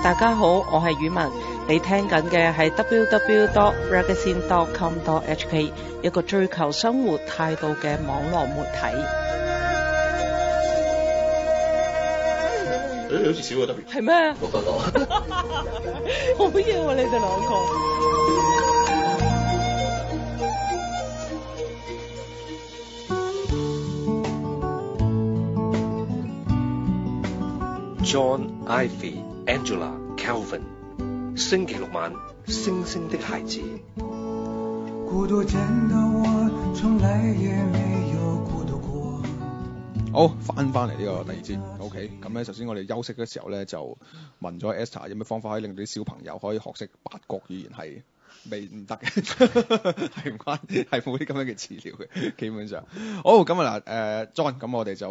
大家好，我係宇文，你聽緊嘅係 www.ragazine.com.hk 一個追求生活態度嘅網絡媒體。好似少個 W。係咩？我覺得好嘢喎，你哋兩個。John, Ivy, Angela, Calvin， 星期六晚，星星的孩子。孤獨見到我，從來也沒有孤獨過。好，翻嚟呢個第二節 ，OK。咁咧，首先我哋休息嘅時候咧，就問咗 Esther 有咩方法可以令到啲小朋友可以學識八國語言係未唔得嘅，係唔關，係冇啲咁樣嘅治療嘅，基本上。好，咁啊嗱，John，咁我哋就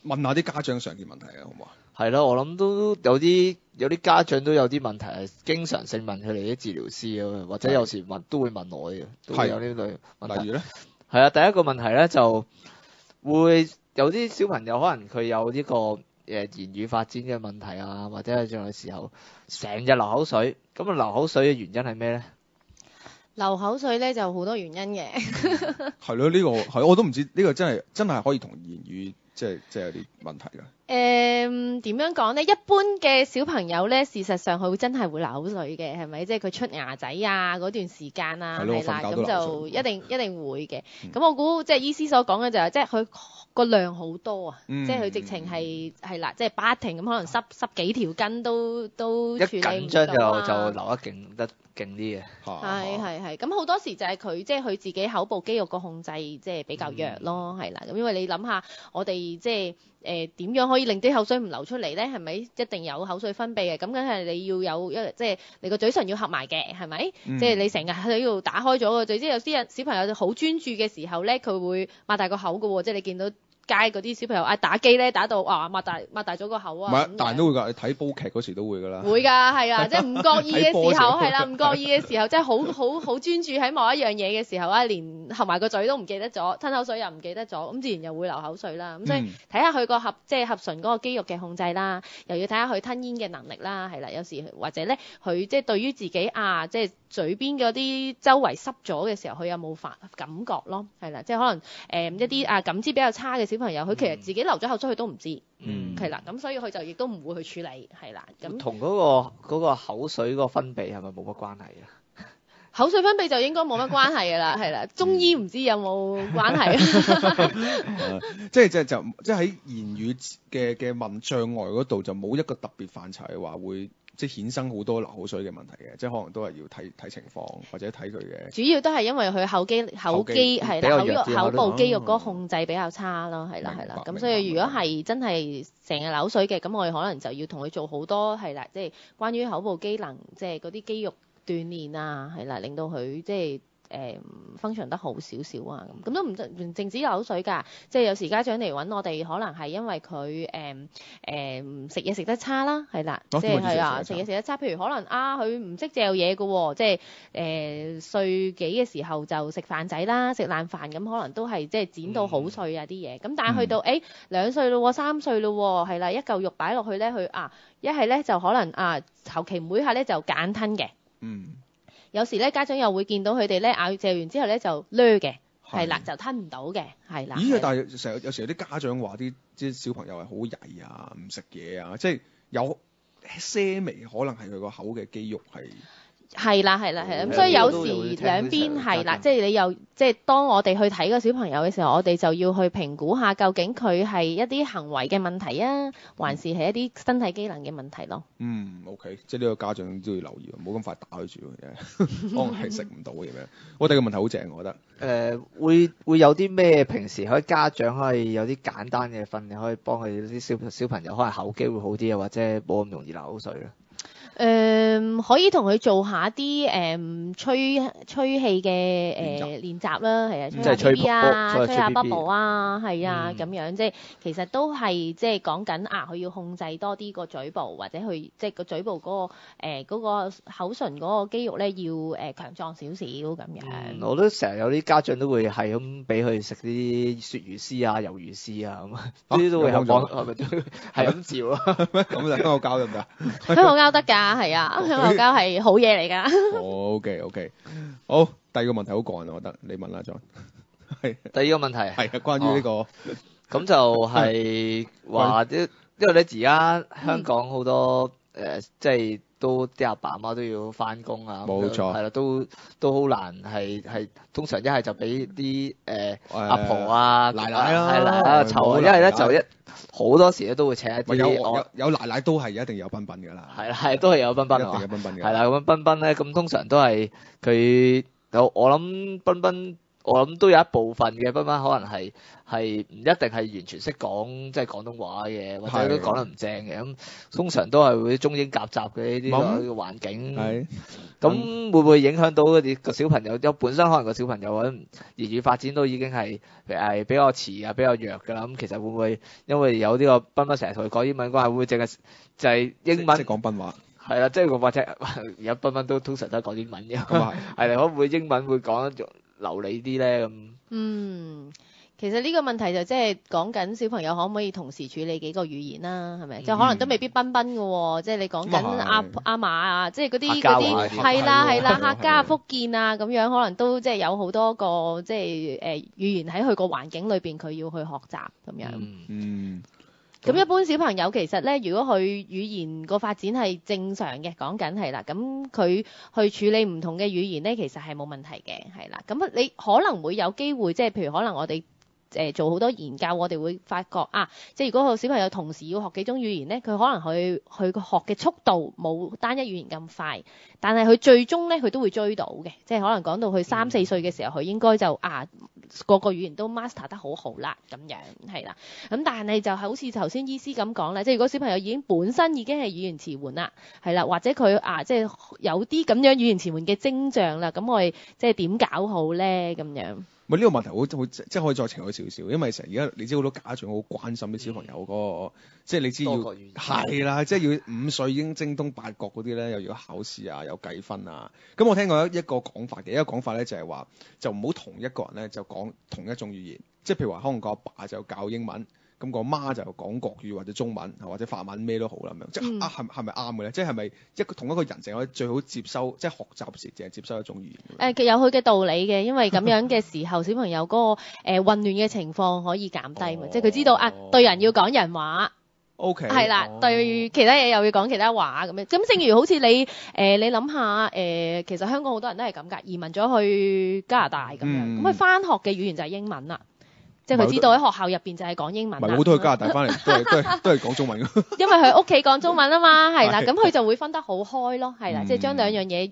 問下啲家長常見問題啊，好唔好啊？係咯，我諗都有啲家長都有啲問題係經常性問佢哋啲治療師啊，或者有時都會問我嘅，都會有呢類問題。例如咧，係啊，第一個問題咧就會有啲小朋友可能佢有呢個言語發展嘅問題啊，或者係仲有時候成日流口水，咁啊流口水嘅原因係咩咧？流口水咧就好多原因嘅。係咯，呢個係我都唔知，呢個真係可以同言語即係有啲問題㗎。點樣講咧？一般嘅小朋友咧，事實上佢會真係會流口水嘅，係咪？即係佢出牙仔啊嗰段時間啊，係啦，咁就一定會嘅。咁我估即係醫師所講嘅就係，即係佢個量好多啊，即係佢直情係啦，即係不停咁可能濕幾條筋都處理唔到啊。一緊張就流得勁啲嘅。係。咁好多時就係佢即係佢自己口部肌肉個控制即係比較弱咯，係啦。咁因為你諗下，我哋即係點樣可以令啲口水唔流出嚟咧？係咪一定有口水分泌嘅？咁梗係你要有即係你個嘴唇要合埋嘅，係咪？即係你成日喺度打開咗個嘴，即係有啲小朋友好專注嘅時候咧，佢會擘大個口㗎喎，即係你見到街嗰啲小朋友打機咧，打到擘大咗個口啊！唔係，大人都會㗎，你睇煲劇嗰時都會㗎啦。會㗎，係啊，即係唔覺意嘅時候係啦，唔覺意嘅時候即係好專注喺某一樣嘢嘅時候啊，連合埋個嘴都唔記得咗，吞口水又唔記得咗，咁自然又會流口水啦。咁所以睇下佢個即係合唇嗰個肌肉嘅控制啦，又要睇下佢吞煙嘅能力啦，係啦，有時或者咧佢即係對於自己即係嘴邊嗰啲周圍濕咗嘅時候，佢有冇感覺咯？係啦，即係可能一啲感知比較差嘅小朋友，佢其實自己流咗口水佢都唔知，係啦，咁所以佢就亦都唔會去處理，係啦。咁同嗰個口水嗰個分泌係咪冇乜關係啊？口水分泌就應該冇乜關係㗎啦，係啦。中醫唔知有冇關係。即係喺言語嘅問障礙嗰度就冇一個特別範疇係話會即係衍生好多流口水嘅問題嘅，即係可能都係要睇情況或者睇佢嘅。主要都係因為佢口肌係啦，口部肌肉嗰個控制比較差咯，係啦。咁所以如果係真係成日流口水嘅，咁我哋可能就要同佢做好多係啦，即係關於口部機能，即係嗰啲肌肉鍛鍊啊，係啦，令到佢即係function 得好少少啊，咁都唔淨止流口水㗎，即係有時家長嚟揾我哋，可能係因為佢食嘢食得差啦，係啦，即係食嘢食得差，譬如可能佢唔識嚼嘢嘅喎，即係歲幾嘅時候就食飯仔啦，食爛飯咁，可能都係即係剪到好碎啊啲嘢，咁但係去到2歲咯喎，3歲咯喎，係啦，一嚿肉擺落去咧，佢一係咧就可能求其每下咧就揀吞嘅。有時咧，家長又會見到佢哋咧咬嚼完之後咧就掠嘅，係啦，就吞唔到嘅，係啦。咦？但係有時有啲家長話啲小朋友係好曳啊，唔食嘢啊，即係有些微可能係佢個口嘅肌肉係啦，咁所以有時兩邊係啦，即係你又即係當我哋去睇個小朋友嘅時候，我哋就要去評估下究竟佢係一啲行為嘅問題啊，還是係一啲身體機能嘅問題咯。OK， 即係呢個家長都要留意，唔好咁快打佢住嘅，可能係食唔到嘅咩？我哋嘅問題好正，我覺得。會有啲咩平時可以家長可以有啲簡單嘅訓練，可以幫佢啲小朋友可能口肌會好啲啊，或者冇咁容易流口水咧？可以同佢做下啲吹氣嘅練習啦，係啊，吹下 BB 啊，吹下 bubble 啊，係啊，咁樣即係其實都係即係講緊佢要控制多啲個嘴部，或者佢即係個嘴部嗰個口唇嗰個肌肉咧要強壯少少咁樣。我都成日有啲家長都會係咁俾佢食啲鱈魚絲啊、魷魚絲啊咁，呢啲都會有幫，係咪都係咁照啊？咁就香口膠得唔得？香口膠得㗎，係啊，香口膠係好嘢嚟㗎。OK，好，第二個問題好過癮，我覺得你問啦，John。係。第二個問題係啊，關於呢個。咁就係話啲，因為咧而家香港好多即係都啲阿爸阿媽都要翻工啊，冇錯，係啦，都好難係通常一係就俾啲阿婆啊奶奶啦，係奶奶湊，一係咧就好多時咧都會請一啲有奶奶都係一定有賓賓㗎啦，係都係有賓賓，一定有賓賓嘅，係啦，咁賓賓咧咁通常都係佢我諗賓賓。我諗都有一部分嘅賓賓可能係唔一定係完全識講即係廣東話嘅，或者都講得唔正嘅。咁通常都係會中英夾雜嘅呢啲個環境。係。咁會唔會影響到嗰啲個小朋友？因為本身可能個小朋友嗰啲言語發展都已經係比較遲啊，比較弱㗎啦。咁其實會唔會因為有呢個賓賓成日同佢講英文關係，會唔會淨係就係英文？即係講賓話。係啦，即係或者而家賓賓都通常都係講英文嘅。咁啊係。係啦，可唔會英文會講得流利啲咧咁？其實呢個問題就即係講緊小朋友可唔可以同時處理幾個語言啦，係咪？就可能都未必賓賓嘅喎，即係你講緊阿嫲啊，即係嗰啲係啦，客家、福建啊咁樣，可能都即係有好多個即係語言喺佢個環境裏邊，佢要去學習咁樣。咁一般小朋友其實咧，如果佢語言個發展係正常嘅，講緊係啦，咁佢去處理唔同嘅語言咧，其實係冇問題嘅，係啦。咁你可能會有機會，即係譬如可能我哋做好多研究，我哋會發覺即係如果個小朋友同時要學幾種語言咧，佢可能佢學嘅速度冇單一語言咁快，但係佢最終咧佢都會追到嘅，即係可能講到佢3、4歲嘅時候，佢應該就個語言都 master 得好好啦，咁樣係啦。咁但係就好似頭先醫師咁講啦，即係如果小朋友本身已經係語言遲緩啦，係啦，或者佢即係有啲咁樣語言遲緩嘅徵象啦，咁我哋即係點搞好咧？咁樣。呢個問題好即係可以再情佢少少，因為成日而家你知好多家長好關心啲小朋友嗰個，即係你知要係啦，即係要5歲已經精通8國嗰啲咧，又要考試啊，有計分啊。咁我聽過一個講法嘅，一個講法咧就係話，就唔好同一個人咧就講同一種語言，即係譬如話可能個阿爸就教英文。咁個媽就講國語或者中文或者法文咩都好啦咁樣，即係係咪啱嘅咧？即係咪同一個人淨係最好接收，即係學習時淨係接收一種語言？有佢嘅道理嘅，因為咁樣嘅時候，小朋友嗰個混亂嘅情況可以減低嘛，即係佢知道對人要講人話。OK。係啦，對其他嘢又要講其他話咁樣。咁正如好似你諗下其實香港好多人都係咁㗎，移民咗去加拿大咁樣，咁佢返學嘅語言就係英文啦。即係佢知道喺學校入邊就係講英文啦。唔係，我都去加拿大翻嚟，都係講中文㗎。因為佢屋企講中文啊嘛，係啦，咁佢就會分得好開咯，係啦，即係將兩樣嘢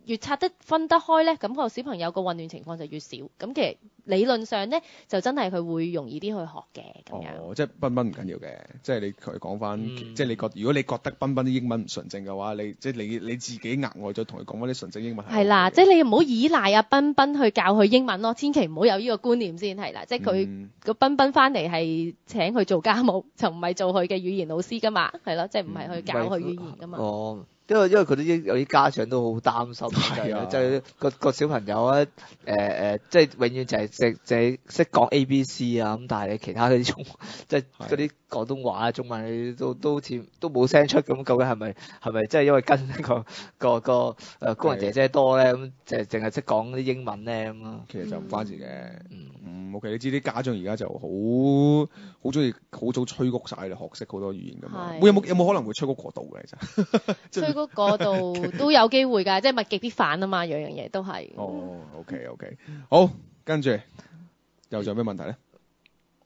越拆得分得開咧，咁個小朋友個混亂情況就越少。咁其實理論上咧，就真係佢會容易啲去學嘅咁樣。即係賓賓唔緊要嘅，即係你佢講翻，即係如果你覺得賓賓啲英文唔純正嘅話，你自己額外再同佢講翻啲純正英文。係啦，即係你唔好依賴阿賓賓去教佢英文咯，千祈唔好有呢個觀念先係啦，即係佢個賓賓翻嚟係請佢做家務，就唔係做佢嘅語言老師噶嘛，係咯，即係唔係去教佢語言噶嘛。因為佢啲有啲家長都好擔心，就係個小朋友咧，即係永遠就係識講 ABC 啊，咁但係你其他嗰啲即係嗰啲廣東話啊、中文你都好似都冇聲出，咁究竟係咪即係因為跟個工人姐姐多咧，咁就淨係識講啲英文咧咁咯？其實就唔關事嘅，OK，你知啲家長而家就好中意好早催谷晒你學識好多語言㗎嘛，有冇可能會催谷過度嘅其實？嗰度都有機會㗎，即係物極必反啊嘛，樣樣嘢都係。OK，好，跟住又仲有咩問題咧？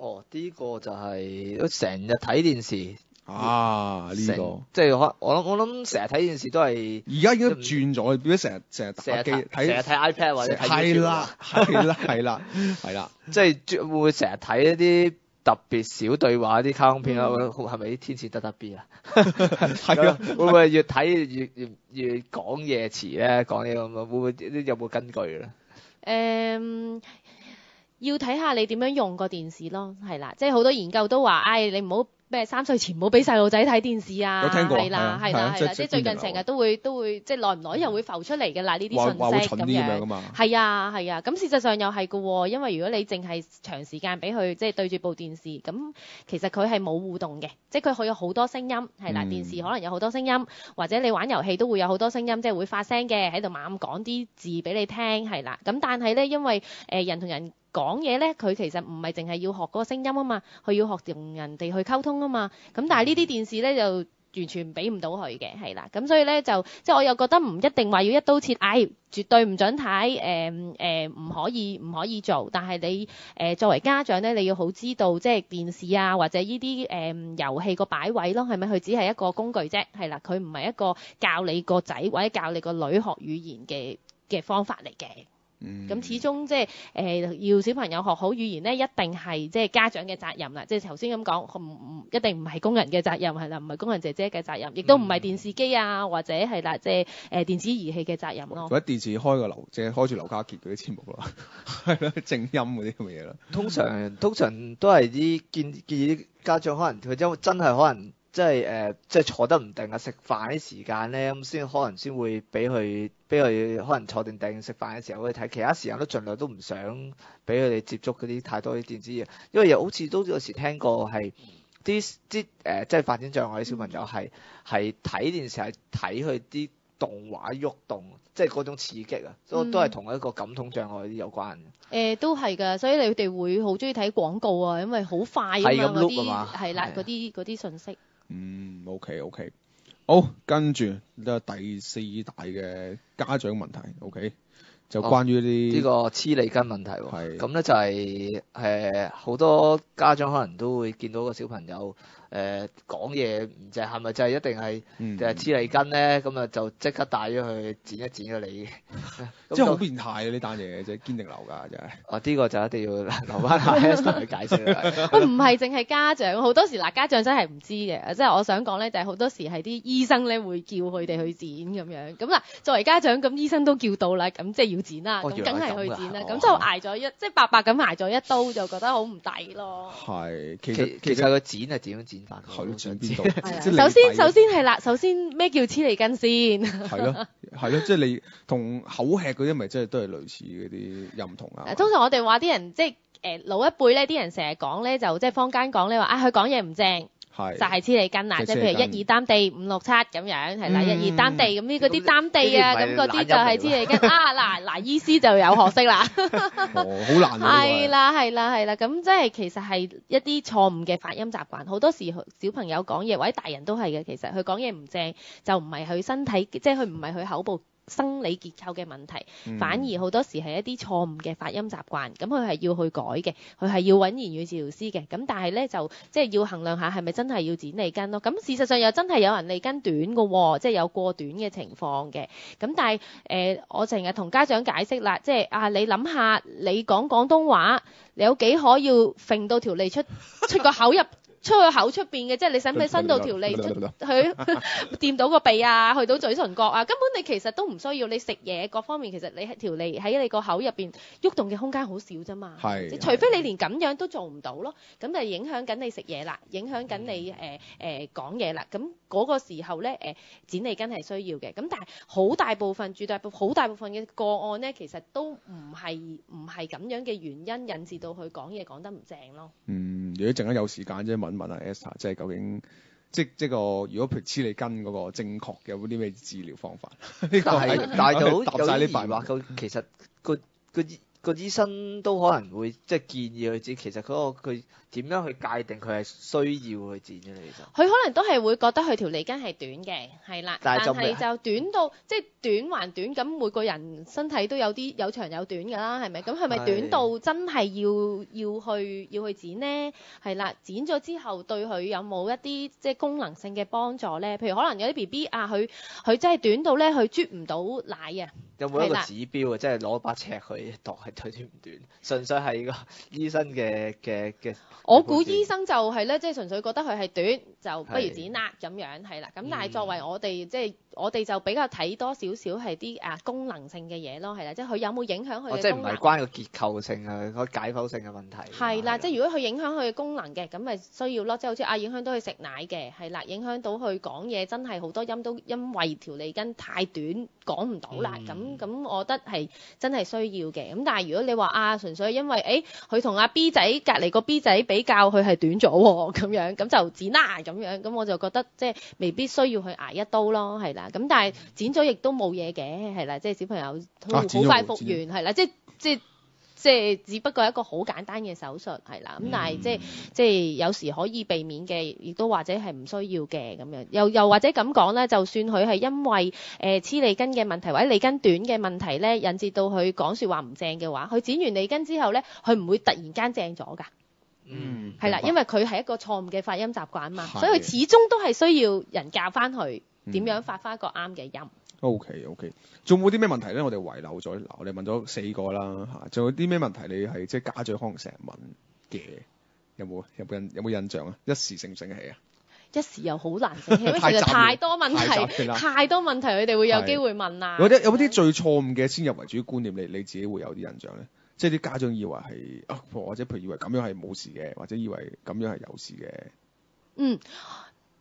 呢個就係都成日睇電視呢個即係我諗成日睇電視都係而家已經轉咗，變咗成日打機睇，成日睇 iPad 或者睇 YouTube。係啦，即係會唔會成日睇一啲特別少對話啲卡通片啦，係咪啲天使得得 B 啊？係啊，會唔會越睇越講嘢詞咧？講嘢咁啊，會唔會有冇根據咧？要睇下你點樣用個電視咯，係啦，即係好多研究都話，你唔好咩3歲前唔好俾細路仔睇電視啊，有聽過係啦，即係最近成日都會即係耐唔耐又會浮出嚟㗎啦呢啲信息咁樣。係啊，咁事實上又係㗎喎，因為如果你淨係長時間俾佢即係對住部電視，咁其實佢係冇互動嘅，即係佢有好多聲音，係啦，電視可能有好多聲音，或者你玩遊戲都會有好多聲音，即係會發聲嘅，喺度猛咁講啲字俾你聽，係啦，咁但係咧因為人同人講嘢咧，佢其實唔係淨係要學嗰個聲音啊嘛，佢要學同人哋去溝通啊嘛。咁但係呢啲電視咧就完全俾唔到佢嘅，係啦。咁所以咧就即係我又覺得唔一定話要一刀切，絕對唔準睇，唔可以做。但係你作為家長咧，你要好知道即係電視啊或者呢啲遊戲個擺位咯，係咪？佢只係一個工具啫，係啦，佢唔係一個教你個仔或者教你個女學語言嘅方法嚟嘅。咁始終即係要小朋友學好語言咧，一定係即係家長嘅責任啦。即係頭先咁講，一定唔係工人嘅責任係啦，唔係工人姐姐嘅責任，亦都唔係電視機啊或者係啦，即係電子儀器嘅責任咯。或者電視即係開住劉家傑嗰啲節目咯，係咯，正音嗰啲咁嘅嘢啦。通常都係啲建議啲家長可能佢真係可能。即係坐得唔定啊！食飯啲時間咧，咁可能先會俾佢可能坐定食飯嘅時候可以睇，其他時間都盡量都唔想俾佢哋接觸嗰啲太多啲電子嘢，因為又好似都有時聽過係啲即係發展障礙啲小朋友係睇電視係睇佢啲動畫喐動，即係嗰種刺激啊，都係同一個感統障礙啲有關嘅。都係㗎，所以你哋會好中意睇廣告啊，因為好快啊嘛嗰啲係啦，嗰啲信息。OK， 好，跟住呢第4大嘅家長問題 ，OK， 就關於呢個黐脷根問題喎。係。咁咧就係好多家長可能都會見到個小朋友講嘢唔正，係咪就係一定係黐脷根咧？咁啊就即刻帶咗去剪一剪咗你。即係好變態啊！呢單嘢即係堅定流㗎，真係。呢個就一定要留翻下 Esther 去解釋啦。唔係淨係家長，好多時家長真係唔知嘅。即係我想講咧，就係好多時係啲醫生咧會叫佢哋去剪咁樣。咁嗱，作為家長咁醫生都叫到啦，咁即係要剪啦，咁梗係去剪啦。咁就捱咗即係白白咁捱咗一刀，就覺得好唔抵咯。係，其實個剪係點樣剪法？佢剪邊度？首先係啦，首先咩叫黐脷根先？係咯，即係你同口吃嗰啲咪即係都係類似嗰啲又唔同啊。通常我哋話啲人即係老一輩咧，啲人成日講咧，就即係坊間講咧話佢講嘢唔正。就係黐脷根啦，即係譬如1、2擔地5、6、7咁樣，係啦，1、2擔地咁呢嗰啲擔地啊，咁嗰啲就係黐脷根啊。嗱，醫師就有學識啦。好難啊！係啦，咁即係其實係一啲錯誤嘅發音習慣。好多時小朋友講嘢或者大人都係嘅，其實佢講嘢唔正，就唔係佢身體，即係佢唔係佢口部生理結構嘅問題，反而好多時係一啲錯誤嘅發音習慣，咁佢係要去改嘅，佢係要揾言語治療師嘅，咁但係咧就即係要衡量下係咪真係要剪脷根咯。咁事實上又真係有人脷根短嘅喎，即係有過短嘅情況嘅。咁但係我成日同家長解釋啦，即係你諗下，你講廣東話，你有幾可要揈到條脷出個口入？出去口出邊嘅，即係你使唔使伸到條脷去掂到個鼻啊，去到嘴唇角啊？根本你其實都唔需要，你食嘢各方面其實你條脷喺你個口入邊喐動嘅空間好少啫嘛。係，除非你連咁樣都做唔到咯，咁就影響緊你食嘢啦，影響緊你講嘢啦。咁嗰個時候咧剪脷根係需要嘅。咁但係好大部分嘅個案咧，其實都唔係咁樣嘅原因引致到佢講嘢講得唔正咯。如果陣間有時間啫，問下 Esther， 即係究竟即個如果譬如黐脷根嗰個正確嘅有冇啲咩治療方法？但係就好答晒呢排話，其實個醫生都可能會即係建議佢剪，其實佢點樣去界定佢係需要去剪嘅咧？其實佢可能都係會覺得佢條脷根係短嘅，係啦，但係就短到即係短還短，咁每個人身體都有啲有長有短㗎啦，係咪？咁係咪短到真係要去剪呢？係啦，剪咗之後對佢有冇一啲即係功能性嘅幫助咧？譬如可能有啲 BB 啊，佢真係短到咧，佢啜唔到奶啊！有冇一個指標啊？即係攞把尺去度係短唔短？純粹係個醫生嘅我估醫生就係咧，即係純粹覺得佢係短，就不如剪啦咁樣係啦。咁但係作為我哋即係我哋就比較睇多少少係啲功能性嘅嘢咯，係啦，即係佢有冇影響佢嘅功能？即係唔係關個結構性啊，個解剖性嘅問題。係啦，即係如果佢影響佢嘅功能嘅，咁咪需要咯。即係好似影響到佢食奶嘅，係啦，影響到佢講嘢，真係好多音都因為條脷根太短講唔到啦。咁我覺得係真係需要嘅。咁但係如果你話純粹因為佢同阿 B 仔隔離個 B 仔比較，佢係短咗喎咁樣，咁就剪啦咁樣，咁我就覺得即係未必需要去捱一刀咯，係啦。咁但係剪咗亦都冇嘢嘅，係啦，即係小朋友好快復原，係啦，即係只不過係一個好簡單嘅手術，係啦。咁但係即係有時可以避免嘅，亦都或者係唔需要嘅咁樣。又或者咁講咧，就算佢係因為黐脷根嘅問題或者脷根短嘅問題咧，引致到佢講説話唔正嘅話，佢剪完脷根之後咧，佢唔會突然間正咗㗎。係啦，因為佢係一個錯誤嘅發音習慣嘛，所以佢始終都係需要人教翻佢點樣發翻一個啱嘅音。OK，仲有冇啲咩問題咧？我哋遺漏咗，我哋問咗4個啦嚇，仲有啲咩問題你係即係家長可能成日問嘅？有冇印象啊？一時醒唔醒起啊？一時又好難醒起，因為其實太多問題，太多問題佢哋會有機會問啊。有冇啲最錯誤嘅先入為主觀念，你自己會有啲印象咧？即係啲家長以為係或者譬如以為咁樣係冇事嘅，或者以為咁樣係有事嘅。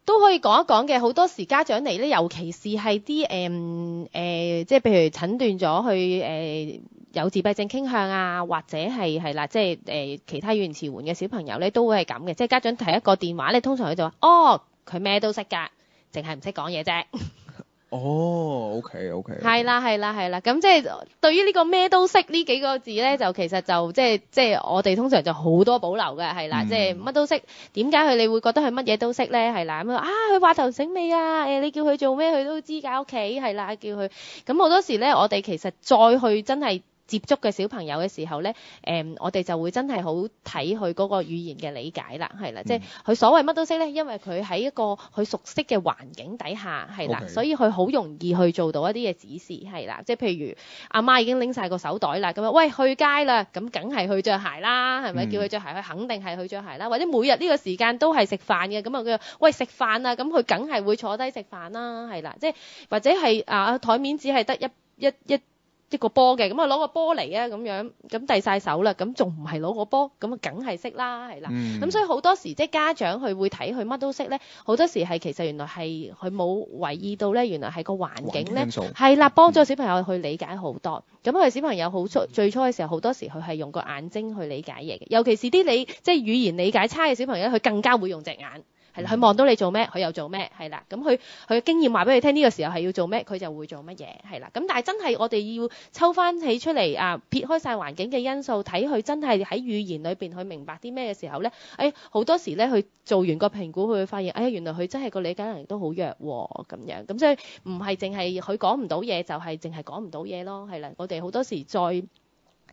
都可以講一講嘅。好多時家長嚟咧，尤其是係啲即係譬如診斷咗佢有自閉症傾向啊，或者係啦，即係其他語言遲緩嘅小朋友咧，都會係咁嘅。即係家長提一個電話咧，通常佢就話佢咩都識㗎，淨係唔識講嘢啫。OK。係啦，咁即係對於呢個咩都識呢幾個字咧，就其實就即係我哋通常就好多保留嘅，係啦，即係乜都識。點解你會覺得佢乜嘢都識咧？係啦，咁佢話頭醒尾啊，你叫佢做咩佢都知㗎，屋企係啦，叫佢。咁好多時咧，我哋其實再去真係接觸嘅小朋友嘅時候咧，我哋就會真係好睇佢嗰個語言嘅理解啦，係啦，即係佢所謂乜都識咧，因為佢喺一個佢熟悉嘅環境底下，係啦，所以佢好容易去做到一啲嘅指示，係啦，即係譬如阿媽已經拎晒個手袋啦，咁樣喂去街啦，咁梗係去着鞋啦，係咪？叫佢着鞋，佢肯定係去着鞋啦，或者每日呢個時間都係食飯嘅，咁佢喂食飯啊，咁佢梗係會坐低食飯啦，係啦，即係或者係台面只係得一個波嘅，咁攞個波嚟啊，咁樣咁遞晒手啦，咁仲唔係攞個波？咁梗係識啦，係啦。咁所以好多時即係家長佢會睇佢乜都識咧，好多時係其實原來係佢冇留意到咧，原來係個環境咧係啦，幫咗小朋友去理解好多。咁佢小朋友最初嘅時候，好多時佢係用個眼睛去理解嘢嘅，尤其是啲即係語言理解差嘅小朋友，佢更加會用隻眼。係啦，佢望到你做咩，佢又做咩，係啦。咁佢嘅經驗話俾佢聽，呢個時候係要做咩，佢就會做乜嘢，係啦。咁但係真係我哋要抽翻起出嚟撇開晒環境嘅因素，睇佢真係喺語言裏邊去明白啲咩嘅時候咧，好多時咧佢做完個評估，佢會發現，原來佢真係個理解能力都好弱喎，咁樣。咁所以唔係淨係佢講唔到嘢，就係淨係講唔到嘢咯，係啦。我哋好多時再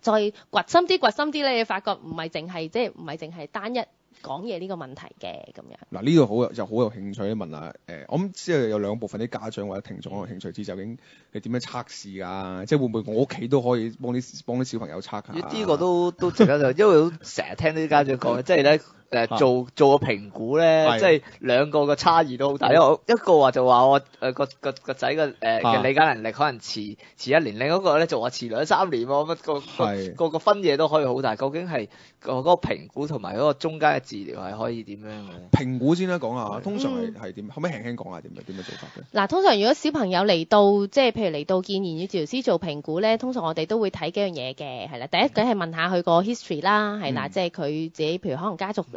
掘深啲咧，你發覺唔係淨係單一講嘢呢個問題嘅咁樣。嗱，呢個好有興趣問下我諗知道有兩部分啲家長或者聽眾有興趣知究竟你點樣測試㗎？即係會唔會我屋企都可以幫啲小朋友測下？呢個都值得就，因為成日聽啲家長講，即係咧做個評估咧，即係兩個嘅差異都好大。一個話就話我個仔嘅理解能力可能遲1年，另一個咧就話遲2-3年喎，個分野都可以好大。究竟係嗰個評估同埋嗰個中間嘅治療係可以點樣嘅？評估先啦，講下通常係點？可唔可以輕輕講下點樣做法嘅？嗱，通常如果小朋友嚟到即係譬如嚟到見言語治療師做評估咧，通常我哋都會睇幾樣嘢嘅，係啦。第一梗係問下佢個 history 啦，係啦，即係佢自己譬如可能家族嘅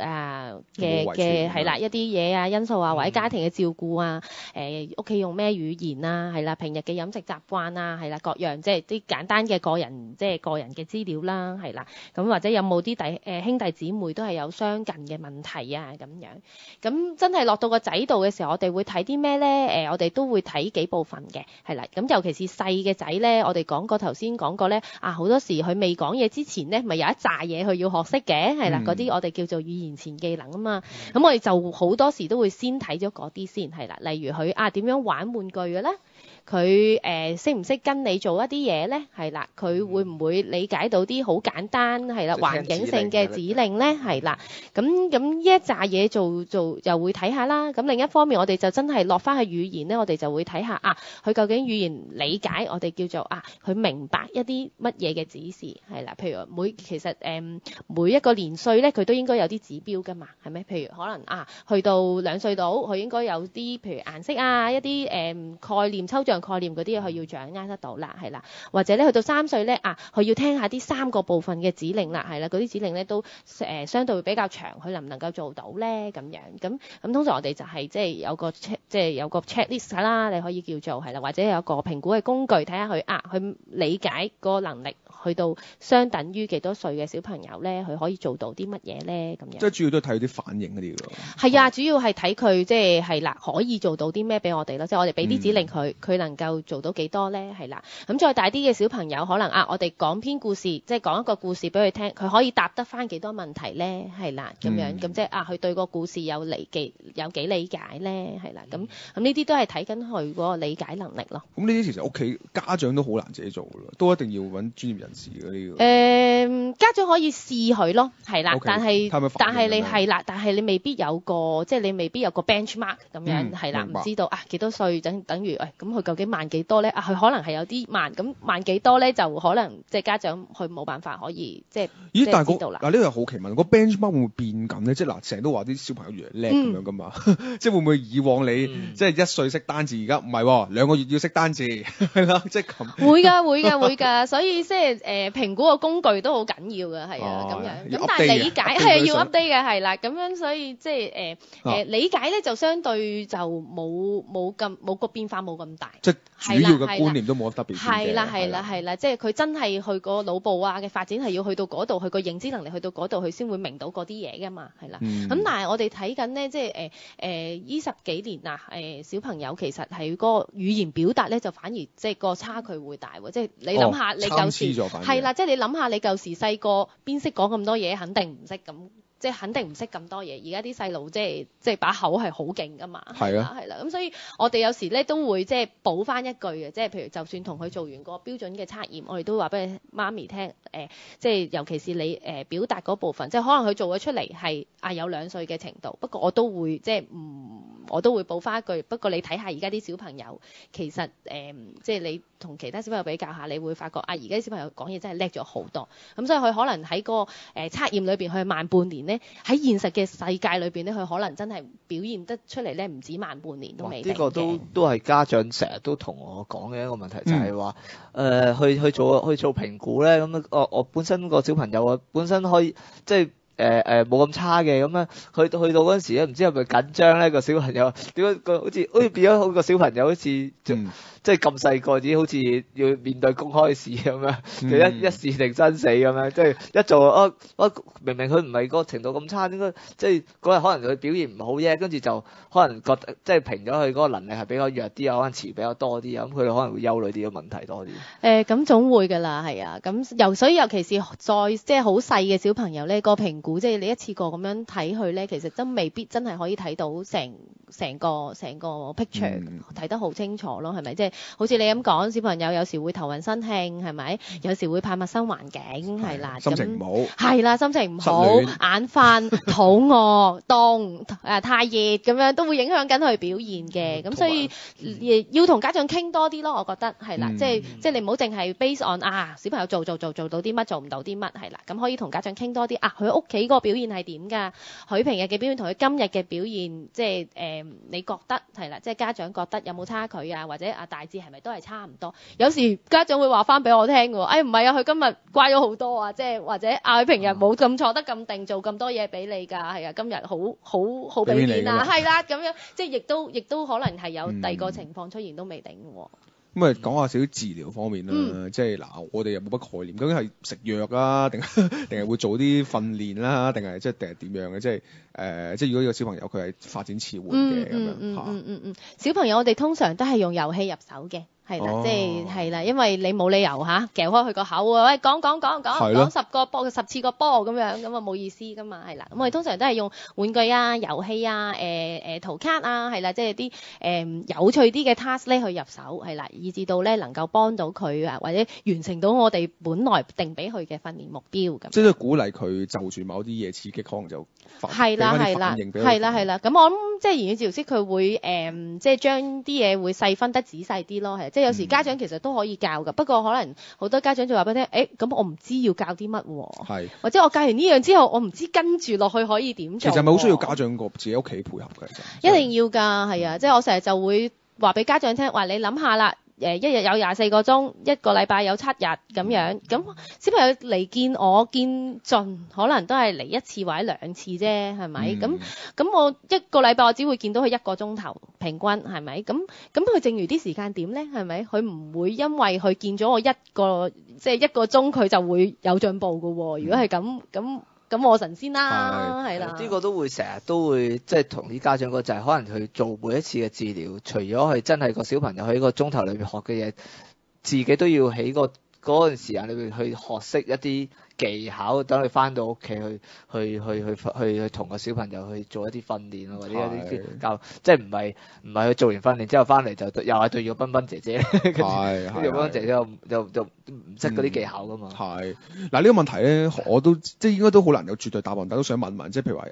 係啦一啲嘢啊因素啊，或者家庭嘅照顧啊，屋企用咩語言啊，係啦，平日嘅飲食習慣啊，係啦，各樣即係啲簡單嘅個人嘅資料啦，係啦，咁或者有冇啲兄弟姊妹都係有相近嘅問題啊咁樣。咁真係落到個仔度嘅時候，我哋會睇啲咩咧？我哋都會睇幾部分嘅，係啦。咁尤其是細嘅仔咧，我哋頭先講過咧，好多時佢未講嘢之前咧，咪有一紮嘢佢要學識嘅，係啦，嗰啲我哋叫做語言前技能啊嘛。咁我哋就好多時都會先睇咗嗰啲先，係啦。例如佢點樣玩玩具嘅咧？佢識唔識跟你做一啲嘢咧？係啦，佢會唔會理解到啲好簡單係啦環境性嘅指令咧？係啦，咁呢一紮嘢做又會睇下啦。咁另一方面，我哋就真係落翻去語言咧，我哋就會睇下佢究竟語言理解我哋叫做佢明白一啲乜嘢嘅指示係啦。譬如其實每一個年歲咧，佢都應該有啲指標㗎嘛，係咪？譬如可能去到2歲度，佢應該有啲譬如顏色一啲概念、抽象概念嗰啲嘢，佢要掌握得到啦，係啦。或者咧去到3歲咧佢要聽下啲3個部分嘅指令啦，係啦，嗰啲指令咧都相對會比較長，佢能唔能夠做到咧？咁樣咁通常我哋就係即係有個 checklist 啦，你可以叫做係啦，或者有個評估嘅工具，睇下佢佢理解個能力去到相等於幾多歲嘅小朋友咧，佢可以做到啲乜嘢咧？咁樣即係主要都係睇啲反應嗰啲咯。係啊，主要係睇佢係啦，可以做到啲咩俾我哋咯，即係我哋俾啲指令佢能夠做到幾多咧？係啦，咁再大啲嘅小朋友可能我哋講篇故事，即係講一個故事俾佢聽，佢可以答得翻幾多問題咧？係啦，咁樣咁即係佢對個故事有幾理解咧？係啦，咁呢啲都係睇緊佢嗰個理解能力咯。咁呢啲其實屋企家長都好難自己做咯，都一定要揾專業人士嗰啲。家長可以試佢咯，係啦， Okay，但係你未必有個即係你未必有個 benchmark 咁樣係啦，唔知道幾多歲等於咁佢究竟慢幾多咧？佢可能係有啲慢，咁慢幾多咧就可能即係家長佢冇辦法可以即係但係知道啦。呢個係好奇問，個 benchmark 會唔會變緊咧？即係成日都話啲小朋友越嚟叻咁樣噶嘛，即係會唔會以往你即係1歲識單字，而家唔係2個月要識單字係啦，即係咁。會㗎，所以即係評估個工具都好緊要㗎，係啊咁樣。咁但係理解係要 update 嘅係啦，咁樣所以即係理解咧就相對就冇個變化冇咁大。即係主要嘅觀念都冇特別變嘅。係啦，即係佢真係去個腦部嘅發展係要去到嗰度，佢個認知能力去到嗰度，佢先會明到嗰啲嘢㗎嘛，係啦。咁但係我哋睇緊咧，即係呢10幾年小朋友其實係嗰個語言表達咧，就反而即係個差距會大喎。即係你諗下，你舊時係啦，即係你諗下你舊時細個邊識講咁多嘢，肯定唔識咁。即係肯定唔識咁多嘢，而家啲細路即係把口係好勁㗎嘛，係啦，咁所以我哋有時咧都會即係補翻一句嘅，即係譬如就算同佢做完個標準嘅測驗，我哋都話俾媽咪聽，即係尤其是你表達嗰部分，即係可能佢做咗出嚟係有2歲嘅程度，不過我都會即係我都會補翻一句，不過你睇下而家啲小朋友其實即係你同其他小朋友比較下，你會發覺而家啲小朋友講嘢真係叻咗好多，咁所以佢可能喺個測驗裏邊佢慢半年。喺現實嘅世界裏邊咧，佢可能真係表現得出嚟咧，唔止慢半年都未定嘅。呢個都係家長成日都同我講嘅一個問題，就係話去做評估咧。咁我本身個小朋友本身可以即係冇咁差嘅，咁樣去到嗰陣時咧，唔知係咪緊張咧？個小朋友點解個好似變咗個小朋友好似即係咁細個，自己好似要面對公開試咁樣，就一試定生死咁樣，即係一做明明佢唔係個程度咁差，應該即係嗰日可能佢表現唔好啫，跟住就可能覺得即係評咗佢嗰個能力係比較弱啲，可能詞比較多啲，咁佢哋可能會憂慮啲嘅問題多啲。咁總會㗎啦，係啊，咁所以尤其是再即係好細嘅小朋友咧，個評估即係你一次過咁樣睇佢咧，其實真未必真係可以睇到成個 picture 睇得好清楚咯，係咪？即係好似你咁講，小朋友有時會頭暈身㷫，係咪？有時會怕陌生環境，係啦，心情唔好，係啦，心情唔好，眼瞓、肚餓、凍、太熱咁樣都會影響緊佢表現嘅。咁所以要同家長傾多啲咯，我覺得係啦，即係你唔好淨係 base on 小朋友做到啲乜，做唔到啲乜，係啦。咁可以同家長傾多啲佢屋企個表現係點㗎？佢平日嘅表現同佢今日嘅表現，即係你覺得係啦，即係家長覺得有冇差距啊？或者大致係咪都係差唔多？有時家長會話翻俾我聽㗎喎，唔係佢今日乖咗好多啊！即係或者佢平日冇咁坐得咁定，做咁多嘢俾你㗎，係啊，今日好俾面啊，係啦，咁樣即係亦都可能係有第二個情況出現都未定喎。咁講下少少治療方面啦，即係我哋又冇乜概念，究竟係食藥啊，定係會做啲訓練啦，定係點樣嘅？即係如果呢個小朋友佢係發展遲緩嘅咁樣。小朋友我哋通常都係用遊戲入手嘅。係啦，即係啦，因為你冇理由夾開佢個口啊，喂講10次個波咁樣，咁啊冇意思噶嘛，係啦。咁我哋通常都係用玩具啊、遊戲啊、圖卡啊，係啦，即係啲有趣啲嘅 task 咧去入手，係啦，以至到咧能夠幫到佢啊，或者完成到我哋本來定俾佢嘅訓練目標咁。即係鼓勵佢就住某啲嘢刺激，可能就係啦。咁我諗即係言語治療師佢會即係將啲嘢會細分得仔細啲咯，係即係有時家長其實都可以教㗎，不過可能好多家長就話俾你聽，咁我唔知要教啲乜喎，或者我教完呢樣之後，我唔知跟住落去可以點做。其實咪好需要家長個自己屋企配合嘅，其實一定要㗎，係啊，即係我成日就會話俾家長聽，話你諗下啦。一日有24個鐘，一個禮拜有7日咁樣，咁小朋友嚟見我見盡，可能都係嚟1次或者2次啫，係咪？咁我一個禮拜我只會見到佢1個鐘頭平均，係咪？咁佢剩餘啲時間點咧，係咪？佢唔會因為佢見咗我1個鐘佢就會有進步㗎喎。如果係咁我神仙啦，係啦。呢個都會成日都會即係同啲家長講，就係可能去做每一次嘅治療，除咗係真係個小朋友喺個鐘頭裏邊學嘅嘢，自己都要喺嗰段時間裏邊去學識一啲技巧，等佢翻到屋企去同個小朋友去做一啲訓練咯，或者一啲教，即係唔係佢做完訓練之後翻嚟就又係對住個彬彬姐姐，跟住彬彬姐姐又唔識嗰啲技巧噶嘛。係嗱，呢個問題咧，我都即係應該都好難有絕對答案，但都想問，即係譬如話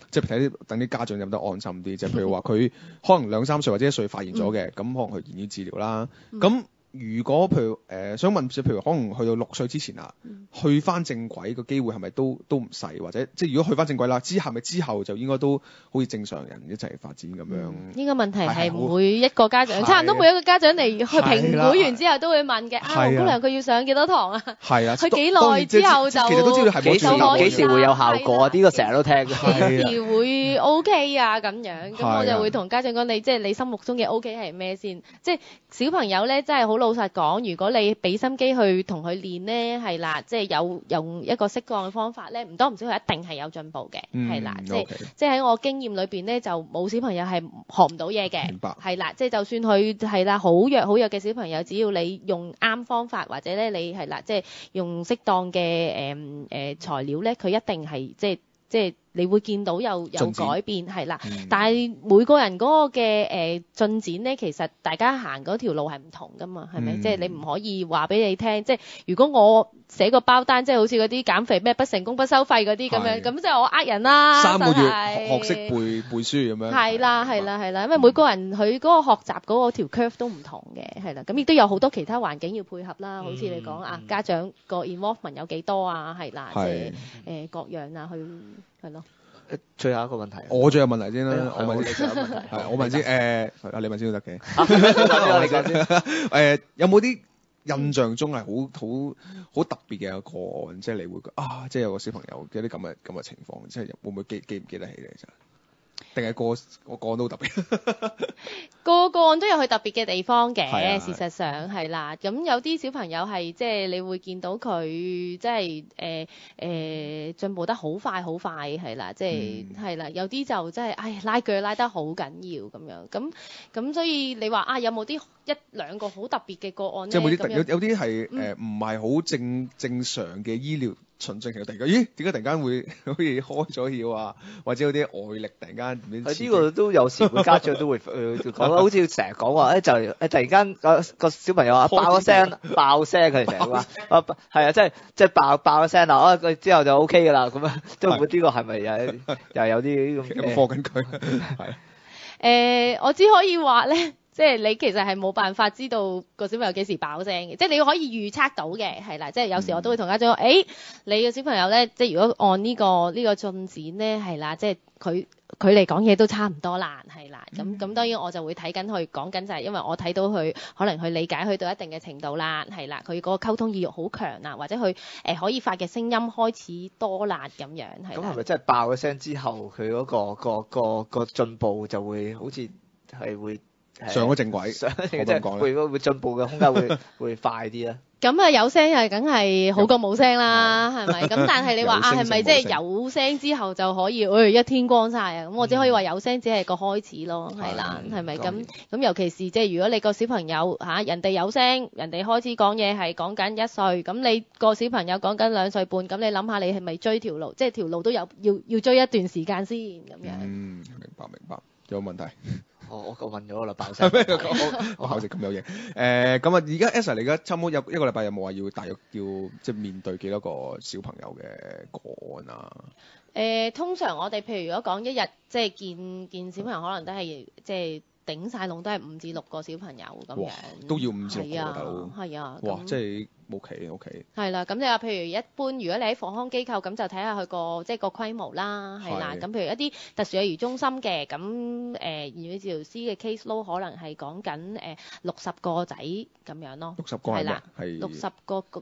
即係等啲家長有得安心啲，即係譬如話佢可能2-3歲或者1歲發現咗嘅，咁可能佢言語治療啦，咁。如果譬如想問，譬如可能去到6歲之前啊，去翻正軌個機會係咪都唔細？或者即係如果去翻正軌啦，係咪之後就應該都好似正常人一齊發展咁樣？呢個問題係每一個家長，差唔多每一個家長嚟去評估完之後都會問嘅。黃姑娘佢要上幾多堂啊？係啊，佢幾耐之後就其實都知道係幾時會有效果啊？呢個成日都聽嘅。幾時會 OK 啊？咁樣咁我就會同家長講，即係你心目中嘅 OK 係咩先？即係小朋友咧，真係好。老實講，如果你俾心機去同佢練呢，係啦，即係用一個適當嘅方法咧，唔多唔少佢一定係有進步嘅，係啦，即係喺我經驗裏邊咧，就冇小朋友係學唔到嘢嘅，係啦，即係就算佢係啦好弱嘅小朋友，只要你用啱方法或者咧你係啦，即係用適當嘅材料咧，佢一定係即係。你會見到有改變係啦，但係每個人嗰個嘅進展咧，其實大家行嗰條路係唔同噶嘛，係咪？即係你唔可以話俾你聽，即係如果我寫個包單，即係好似嗰啲減肥咩不成功不收費嗰啲咁樣，咁即係我呃人啦。3個月學識背書咁樣。係啦，因為每個人佢嗰個學習嗰個條 curve 都唔同嘅，係啦，咁亦都有好多其他環境要配合啦，好似你講家長個 involvement 有幾多啊，係啦，即係各樣啊，去係咯。最後一個問題，我最後問題先啦，我問你最後一個問題，係我問先，你問先都得嘅。你講先。有冇啲印象中係好特別嘅個案，即係你會即係有個小朋友有啲咁嘅情況，即係會唔會記唔記得起咧？其實定係個案都特別？個案都有佢特別嘅地方嘅，事實上係啦。咁有啲小朋友係即係你會見到佢即係進步得好快係啦，即係係啦。有啲就真係拉鋸拉得好緊要咁樣。咁所以你話有冇啲1-2個好特別嘅個案咧？即係有啲係唔係好正常嘅醫療循證，其實突然間點解突然間會好似開咗竅啊？或者有啲外力突然間呢個都有時會家長都會講好似成日講話就突然間個小朋友爆一聲爆聲，佢哋成日話係啊，即係爆一聲啦，佢之後就 OK 㗎啦，咁樣都唔會呢個係咪又有啲咁嘅課緊佢？係我只可以話咧。即係你其實係冇辦法知道個小朋友幾時爆聲嘅，即係你可以預測到嘅，係啦。即係有時我都會同家長講，你嘅小朋友咧，即係如果按呢個進展咧，係啦，即係佢嚟講嘢都差唔多啦，係啦。咁當然我就會睇緊佢講緊就係因為我睇到佢可能佢理解去到一定嘅程度啦，係啦，佢嗰個溝通意欲好強啦，或者佢可以發嘅聲音開始多啦咁樣，係。咁係咪真係爆咗聲之後，佢嗰個進步就會好似係會上咗正軌，即可唔可以咁講咧？會進步嘅空間會快啲啦。咁啊有聲係梗係好過冇聲啦，係咪？咁但係你話啊係咪即係有聲之後就可以一天光晒啊？咁我只可以話有聲只係個開始咯，係啦，係咪？咁尤其是即係如果你個小朋友人哋有聲，人哋開始講嘢係講緊1歲，咁你個小朋友講緊2歲半，咁你諗下你係咪追條路？即係條路都有要追一段時間先咁樣。明白，有冇問題？我問咗啦，爆聲。我考試咁有型。咁啊，而家 Esther 你而家差唔多有一個禮拜有冇話大約要即係面對幾多個小朋友嘅個案啊？通常我哋譬如如果講一日即係見小朋友，可能都係即係頂晒籠都係5至6個小朋友咁樣。都要5至6個大佬。係啊。哇！即係OK。係啦，咁你話譬如一般，如果你喺復康機構，咁就睇下佢個即係個規模啦，係啦。咁譬如一啲特殊幼兒中心嘅，咁言語治療師嘅 case load 可能係講緊60個仔咁樣咯。60個係啦，係60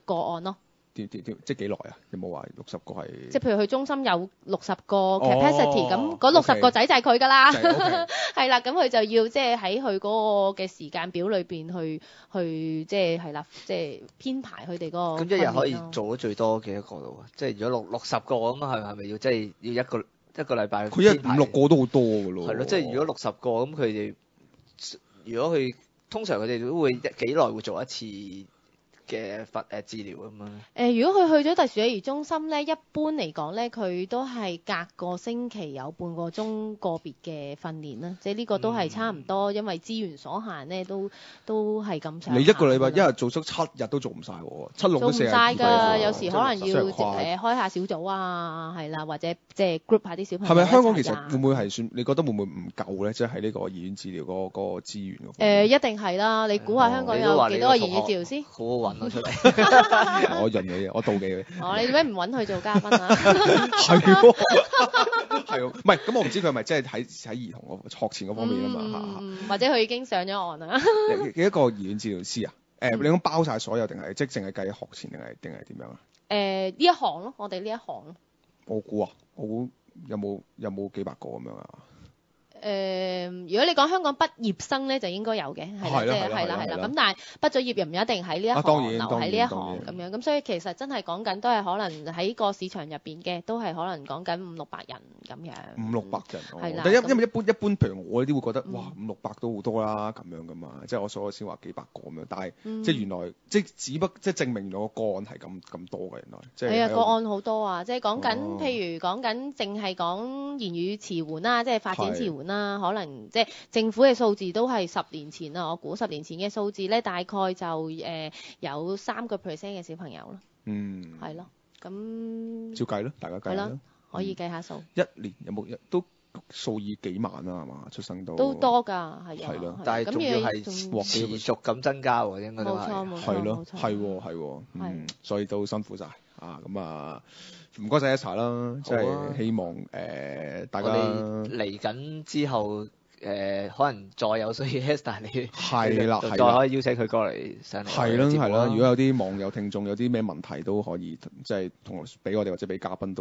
個案咯。即係幾耐啊？有冇話60個係？即係譬如佢中心有60個 capacity，咁嗰60個仔就係佢㗎啦。係啦，咁佢就要即係喺佢嗰個嘅時間表裏邊去即係係啦，即係編排佢哋嗰個。咁一日可以做到最多幾多個度啊？即係如果60個咁係咪要即係要一個禮拜？佢5、6個都好多㗎咯。係咯，即係如果60個咁，佢哋如果佢通常佢哋都會幾耐會做一次嘅治療咁樣。如果佢去咗特殊幼兒中心咧，一般嚟講咧，佢都係隔個星期有半個鐘個別嘅訓練啦。即係呢個都係差唔多，因為資源所限咧，都係咁長。你一個禮拜一日做足7日都做唔晒喎，7、6都做唔晒㗎，有時可能要開下小組啊，係啦，或者即係 group 下啲小朋友。係咪香港其實會唔會係算？你覺得會唔會唔夠咧？即係喺呢個言語治療嗰個資源嗰方面。一定係啦！你估下香港有幾多個言語治療師？好好揾出嚟。我潤你，我妒忌佢。你點解唔揾佢做嘉賓啊？係喎，係喎，唔係咁我唔知佢係咪真係喺兒童學前嗰方面啊嘛嚇。或者佢已經上咗岸啦。幾多個言語治療師啊？你講包晒所有定係即係淨係計學前定係點樣啊？呢一行咯，我哋呢一行咯。我估有冇幾百個咁樣啊？如果你講香港畢業生咧，就應該有嘅，係啦，係啦。咁但係畢咗業又唔一定喺呢一行留喺呢一行咁樣，咁所以其實真係講緊都係可能喺個市場入邊嘅，都係可能講緊500-600人咁樣。500-600人，係啦。因為一般，譬如我呢啲會覺得哇500-600都好多啦咁樣噶嘛，即係我所先話幾百個咁樣，但係即係原來即係證明咗個案係咁多嘅原來。係啊，個案好多啊，即係講緊譬如講緊淨係講言語遲緩啦，即係發展遲緩啦，可能即係政府嘅數字都係10年前啦，我估10年前嘅數字咧，大概就有3%嘅小朋友咯。係咯，咁照計咯，大家計啦，可以計下數。一年有冇都數以幾萬啦，係嘛？出生都多㗎，係啊。係咯，但係仲要係持續咁增加喎，應該都係。冇錯，係咯，係，所以都辛苦晒。咁啊，唔該晒Esther啦，即係希望大家嚟緊之後可能再有需要 Esther 你係啦，再可以邀請佢過嚟上嚟。係啦，如果有啲網友聽眾有啲咩問題都可以即係俾我哋或者俾嘉賓都。